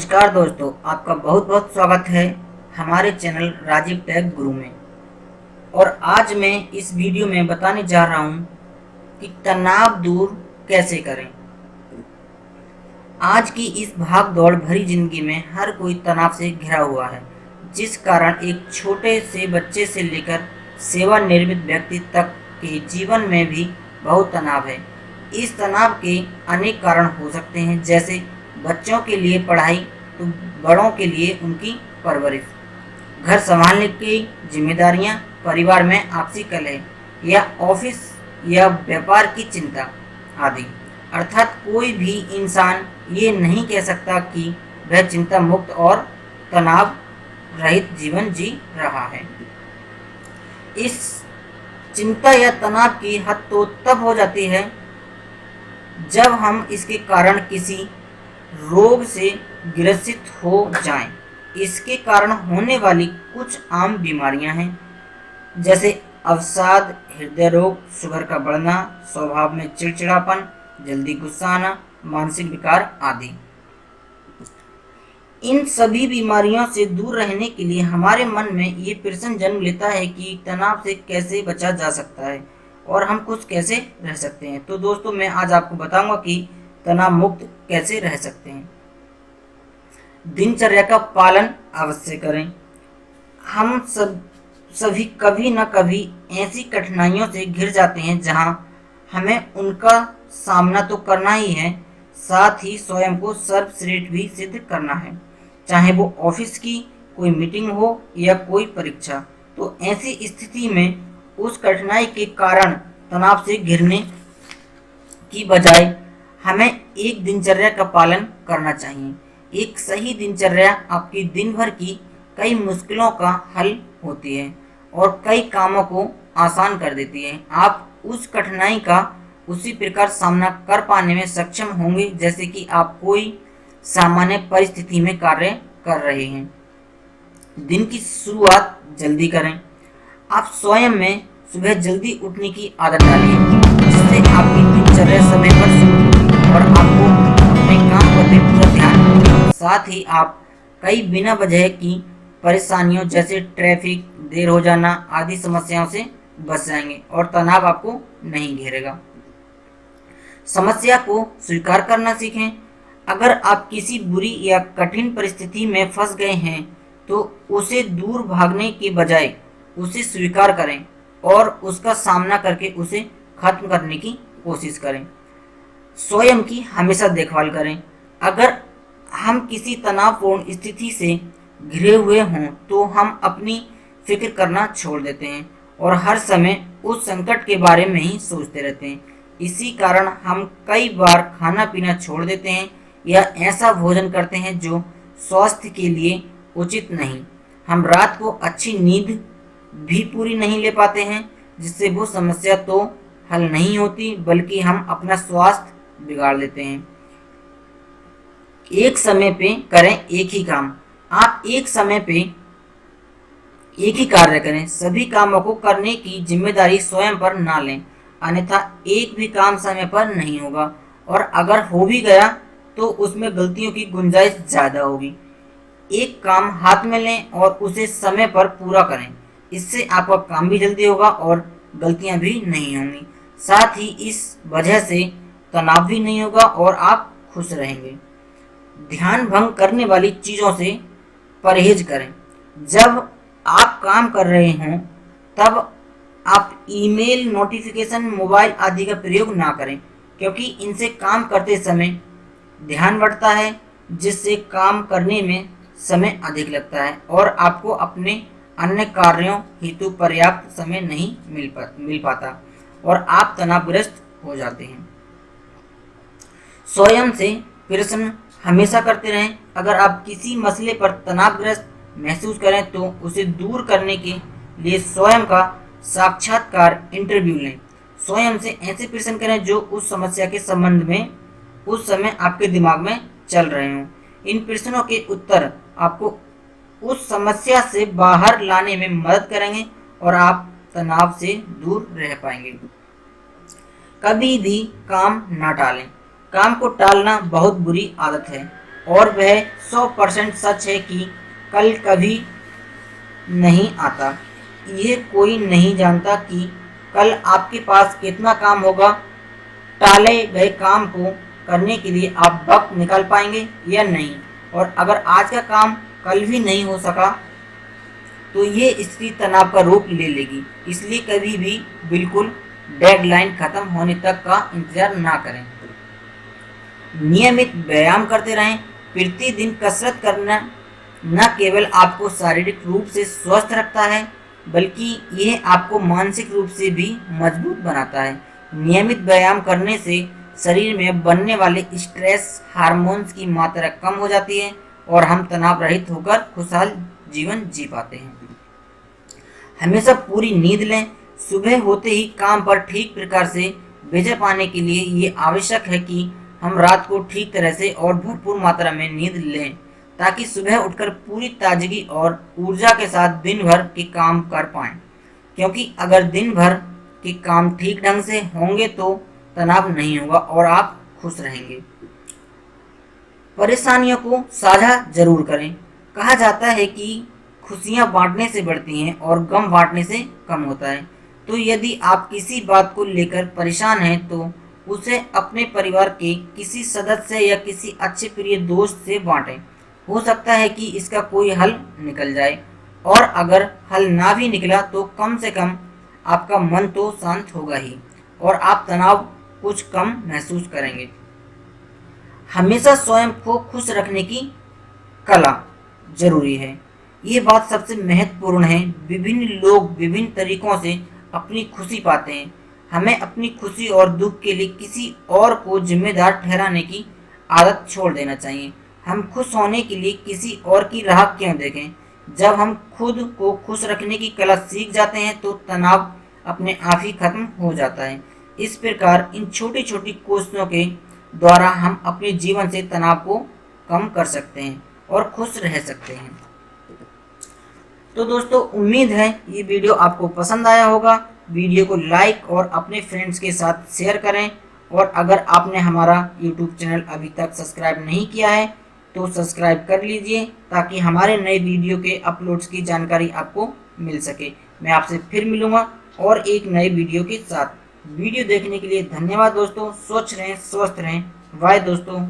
नमस्कार दोस्तों, आपका बहुत बहुत स्वागत है हमारे चैनल राजीव टेक गुरु में। और आज मैं इस वीडियो में बताने जा रहा हूं कि तनाव दूर कैसे करें। आज की इस भाग दौड़ भरी जिंदगी में हर कोई तनाव से घिरा हुआ है, जिस कारण एक छोटे से बच्चे से लेकर सेवानिवृत्त व्यक्ति तक के जीवन में भी बहुत तनाव है। इस तनाव के अनेक कारण हो सकते हैं, जैसे बच्चों के लिए पढ़ाई तो बड़ों के लिए उनकी परवरिश, घर संभालने की जिम्मेदारियां, परिवार में आपसी कलह या ऑफिस या व्यापार की चिंता आदि। अर्थात कोई भी इंसान ये नहीं कह सकता कि वह चिंता मुक्त और तनाव रहित जीवन जी रहा है। इस चिंता या तनाव की हद तो तब हो जाती है जब हम इसके कारण किसी रोग से ग्रसित हो जाएं। इसके कारण होने वाली कुछ आम बीमारियां हैं, जैसे अवसाद, हृदय रोग, शुगर का बढ़ना, स्वभाव में चिड़चिड़ापन, जल्दी गुस्सा आना, मानसिक विकार आदि। इन सभी बीमारियों से दूर रहने के लिए हमारे मन में ये प्रश्न जन्म लेता है कि तनाव से कैसे बचा जा सकता है और हम खुश कैसे रह सकते हैं। तो दोस्तों, मैं आज आपको बताऊंगा कि तनाव मुक्त कैसे रह सकते हैं। दिनचर्या का पालन अवश्य करें। हम सभी कभी न कभी ऐसी कठिनाइयों से घिर जाते हैं जहां हमें उनका सामना तो करना ही है, साथ ही स्वयं को सर्वश्रेष्ठ भी सिद्ध करना है, चाहे वो ऑफिस की कोई मीटिंग हो या कोई परीक्षा। तो ऐसी स्थिति में उस कठिनाई के कारण तनाव से घिरने की बजाय हमें एक दिनचर्या का पालन करना चाहिए। एक सही दिनचर्या आपकी दिन भर की कई मुश्किलों का हल होती है और कई कामों को आसान कर देती है। आप उस कठिनाई का उसी प्रकार सामना कर पाने में सक्षम होंगे जैसे कि आप कोई सामान्य परिस्थिति में कार्य कर रहे हैं। दिन की शुरुआत जल्दी करें। आप स्वयं में सुबह जल्दी उठने की आदत डालिए, जिससे आपकी दिनचर्या समय पर शुरू होगी और आपको अपने काम पर भी पूरा ध्यान। साथ ही आप कई बिना वजह की परेशानियों जैसे ट्रैफिक, देर हो जाना आदि समस्याओं से बच जाएंगे और तनाव आपको नहीं घेरेगा। समस्या को स्वीकार करना सीखें। अगर आप किसी बुरी या कठिन परिस्थिति में फंस गए हैं तो उसे दूर भागने के बजाय उसे स्वीकार करें और उसका सामना करके उसे खत्म करने की कोशिश करें। स्वयं की हमेशा देखभाल करें। अगर हम किसी तनावपूर्ण स्थिति से घिरे हुए हों तो हम अपनी फिक्र करना छोड़ देते हैं और हर समय उस संकट के बारे में ही सोचते रहते हैं। इसी कारण हम कई बार खाना पीना छोड़ देते हैं या ऐसा भोजन करते हैं जो स्वास्थ्य के लिए उचित नहीं। हम रात को अच्छी नींद भी पूरी नहीं ले पाते हैं, जिससे वो समस्या तो हल नहीं होती बल्कि हम अपना स्वास्थ्य बिगाड़ लेते हैं। एक समय पे करें एक ही काम। आप एक समय पे एक ही कार्य करें। सभी कामों को करने की जिम्मेदारी स्वयं पर ना लें, अन्यथा एक भी काम समय पर नहीं होगा और अगर हो भी गया तो उसमें गलतियों की गुंजाइश ज़्यादा होगी। एक काम हाथ में लें और उसे समय पर पूरा करें। इससे आपका काम भी जल्दी होगा और गलतियां भी नहीं होंगी। साथ ही इस वजह से तनाव भी नहीं होगा और आप खुश रहेंगे। ध्यान भंग करने वाली चीज़ों से परहेज करें। जब आप काम कर रहे हों तब आप ईमेल, नोटिफिकेशन, मोबाइल आदि का प्रयोग ना करें, क्योंकि इनसे काम करते समय ध्यान बढ़ता है, जिससे काम करने में समय अधिक लगता है और आपको अपने अन्य कार्यों हेतु पर्याप्त समय नहीं मिल पाता और आप तनावग्रस्त हो जाते हैं। स्वयं से प्रश्न हमेशा करते रहें। अगर आप किसी मसले पर तनावग्रस्त महसूस करें तो उसे दूर करने के लिए स्वयं का साक्षात्कार इंटरव्यू लें। स्वयं से ऐसे प्रश्न करें जो उस समस्या के संबंध में उस समय आपके दिमाग में चल रहे हों। इन प्रश्नों के उत्तर आपको उस समस्या से बाहर लाने में मदद करेंगे और आप तनाव से दूर रह पाएंगे। कभी भी काम ना टालें। काम को टालना बहुत बुरी आदत है। और वह 100% सच है कि कल कभी नहीं आता। ये कोई नहीं जानता कि कल आपके पास कितना काम होगा। टाले गए काम को करने के लिए आप वक्त निकाल पाएंगे या नहीं, और अगर आज का काम कल भी नहीं हो सका तो ये स्थिति तनाव का रूप ले लेगी। इसलिए कभी भी बिल्कुल डेडलाइन खत्म होने तक का इंतजार ना करें। नियमित व्यायाम करते रहें। प्रतिदिन कसरत करना न केवल आपको शारीरिक रूप से स्वस्थ रखता है, बल्कि यह आपको मानसिक रूप से भी मजबूत बनाता है। नियमित व्यायाम करने से शरीर में बनने वाले स्ट्रेस हार्मोन्स की मात्रा कम हो जाती है और हम तनाव रहित होकर खुशहाल जीवन जी पाते हैं। हमेशा पूरी नींद लें। सुबह होते ही काम पर ठीक प्रकार से विजय पाने के लिए ये आवश्यक है कि हम रात को ठीक तरह से और भरपूर मात्रा में नींद लें, ताकि सुबह उठकर पूरी ताजगी और ऊर्जा के साथ दिन भर के काम कर पाएं। क्योंकि अगर दिन भर के काम ठीक ढंग से होंगे तो तनाव नहीं होगा और आप खुश रहेंगे। परेशानियों को साझा जरूर करें। कहा जाता है कि खुशियां बांटने से बढ़ती हैं और गम बांटने से कम होता है। तो यदि आप किसी बात को लेकर परेशान हैं तो उसे अपने परिवार के किसी सदस्य या किसी अच्छे प्रिय दोस्त से बांटें। हो सकता है कि इसका कोई हल निकल जाए, और अगर हल ना भी निकला तो कम से कम आपका मन तो शांत होगा ही और आप तनाव कुछ कम महसूस करेंगे। हमेशा स्वयं को खुश रखने की कला जरूरी है। ये बात सबसे महत्वपूर्ण है। विभिन्न लोग विभिन्न तरीकों से अपनी खुशी पाते हैं। हमें अपनी खुशी और दुख के लिए किसी और को जिम्मेदार ठहराने की आदत छोड़ देना चाहिए। हम खुश होने के लिए किसी और की राह क्यों देखें। जब हम खुद को खुश रखने की कला सीख जाते हैं तो तनाव अपने आप ही खत्म हो जाता है। इस प्रकार इन छोटी छोटी कोशिशों के द्वारा हम अपने जीवन से तनाव को कम कर सकते हैं और खुश रह सकते हैं। तो दोस्तों, उम्मीद है ये वीडियो आपको पसंद आया होगा। वीडियो को लाइक और अपने फ्रेंड्स के साथ शेयर करें, और अगर आपने हमारा यूट्यूब चैनल अभी तक सब्सक्राइब नहीं किया है तो सब्सक्राइब कर लीजिए, ताकि हमारे नए वीडियो के अपलोड्स की जानकारी आपको मिल सके। मैं आपसे फिर मिलूँगा और एक नए वीडियो के साथ। वीडियो देखने के लिए धन्यवाद दोस्तों। स्वच्छ रहें, स्वस्थ रहें। बाय दोस्तों।